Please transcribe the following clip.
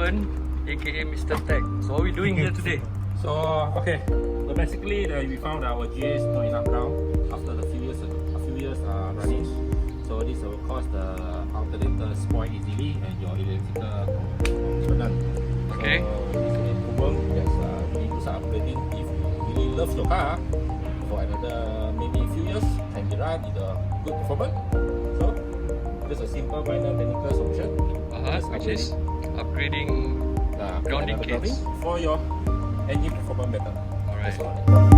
Ivan, aka Mr. Tech. So what are we doing here today? So basically we found our GA is not enough now after a few years running. So this will cause the alternator spoil easily and your electrical shutdown. Okay. So this is a problem that you need to start upgrading if you really love your car for another maybe a few years and you run with a good performance. So just a simple minor technical solution. Just Which is upgrading grounding kits. for your engine performance better. Alright. That's all.